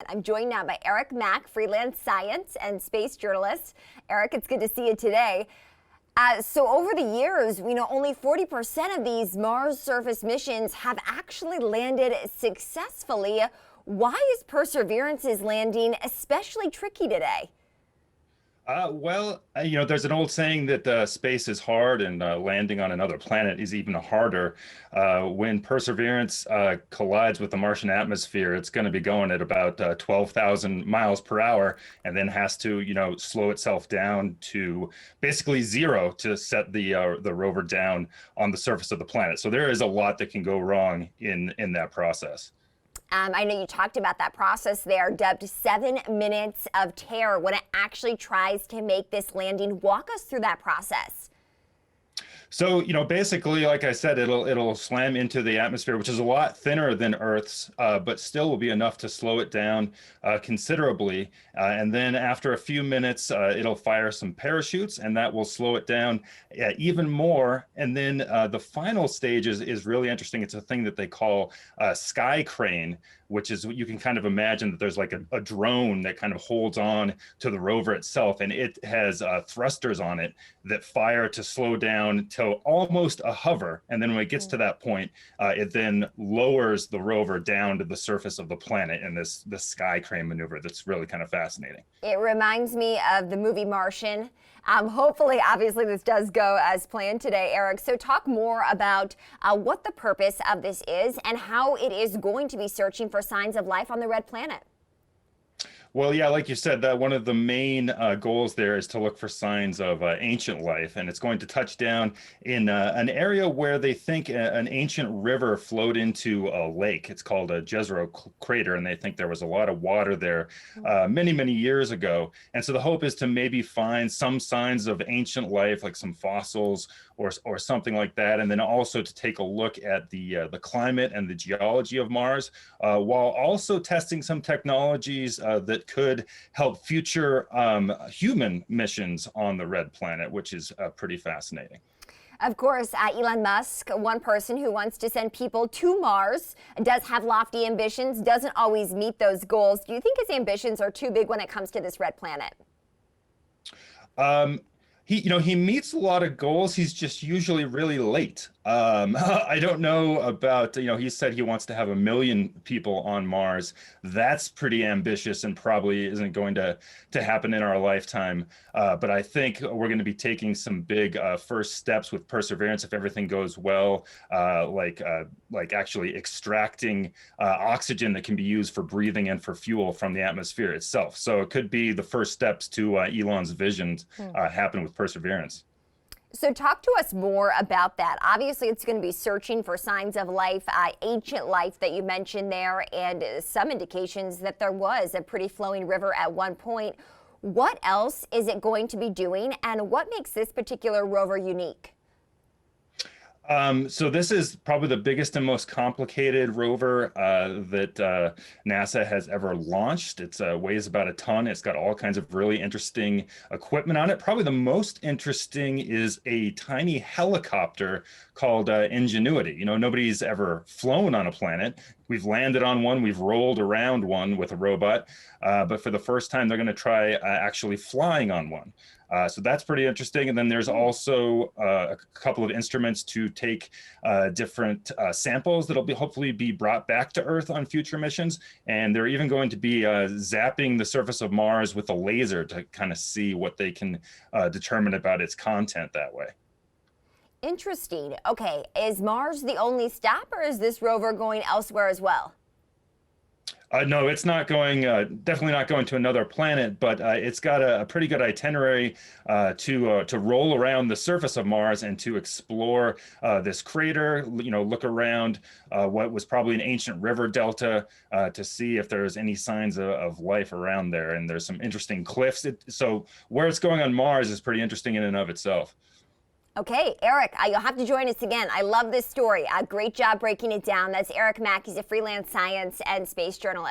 I'm joined now by Eric Mack, freelance science and space journalist. Eric, it's good to see you today. So over the years, we know only 40% of these Mars surface missions have actually landed successfully. Why is Perseverance's landing especially tricky today? There's an old saying that space is hard and landing on another planet is even harder. When Perseverance collides with the Martian atmosphere, it's going to be going at about 12,000 miles per hour and then has to, slow itself down to basically zero to set the rover down on the surface of the planet. So there is a lot that can go wrong in that process. I know you talked about that process there, dubbed 7 minutes of terror when it actually tries to make this landing. Walk us through that process. So, basically, like I said, it'll slam into the atmosphere, which is a lot thinner than Earth's, but still will be enough to slow it down considerably. And then after a few minutes, it'll fire some parachutes, and that will slow it down even more. And then the final stage is really interesting. It's a thing that they call sky crane, which is you can kind of imagine that there's like a drone that kind of holds on to the rover itself, and it has thrusters on it that fire to slow down till almost a hover. And then when it gets to that point, it then lowers the rover down to the surface of the planet in this sky crane maneuver that's really kind of fascinating. It reminds me of the movie Martian. Hopefully, obviously, this does go as planned today, Eric. So talk more about what the purpose of this is and how it is going to be searching for signs of life on the red planet. Well, yeah, like you said, that one of the main goals there is to look for signs of ancient life, and it's going to touch down in an area where they think an ancient river flowed into a lake. It's called a Jezero crater, and they think there was a lot of water there many, many years ago. And so the hope is to maybe find some signs of ancient life, like some fossils or something like that, and then also to take a look at the climate and the geology of Mars, while also testing some technologies that could help future human missions on the red planet, which is pretty fascinating. Of course, Elon Musk, one person who wants to send people to Mars, does have lofty ambitions, doesn't always meet those goals. Do you think his ambitions are too big when it comes to this red planet? He meets a lot of goals. He's just usually really late. I don't know about, he said he wants to have 1 million people on Mars. That's pretty ambitious and probably isn't going to happen in our lifetime. But I think we're going to be taking some big first steps with Perseverance if everything goes well, like actually extracting oxygen that can be used for breathing and for fuel from the atmosphere itself. So it could be the first steps to Elon's vision happen with Perseverance. So talk to us more about that. Obviously, it's going to be searching for signs of life, ancient life that you mentioned there, and some indications that there was a pretty flowing river at one point. What else is it going to be doing, and what makes this particular rover unique? So this is probably the biggest and most complicated rover that NASA has ever launched. It weighs about a ton. It's got all kinds of really interesting equipment on it. Probably the most interesting is a tiny helicopter called Ingenuity. Nobody's ever flown on a planet. We've landed on one, we've rolled around one with a robot, but for the first time, they're going to try actually flying on one. So that's pretty interesting. And then there's also a couple of instruments to take different samples that'll hopefully be brought back to Earth on future missions. And they're even going to be zapping the surface of Mars with a laser to kind of see what they can determine about its content that way. Interesting. Okay, is Mars the only stop, or is this rover going elsewhere as well? No, it's not going, definitely not going to another planet, but it's got a pretty good itinerary to roll around the surface of Mars and to explore this crater, look around what was probably an ancient river delta to see if there's any signs of life around there. And there's some interesting cliffs. So where it's going on Mars is pretty interesting in and of itself. Okay, Eric, you'll have to join us again. I love this story. Great job breaking it down. That's Eric Mack. He's a freelance science and space journalist.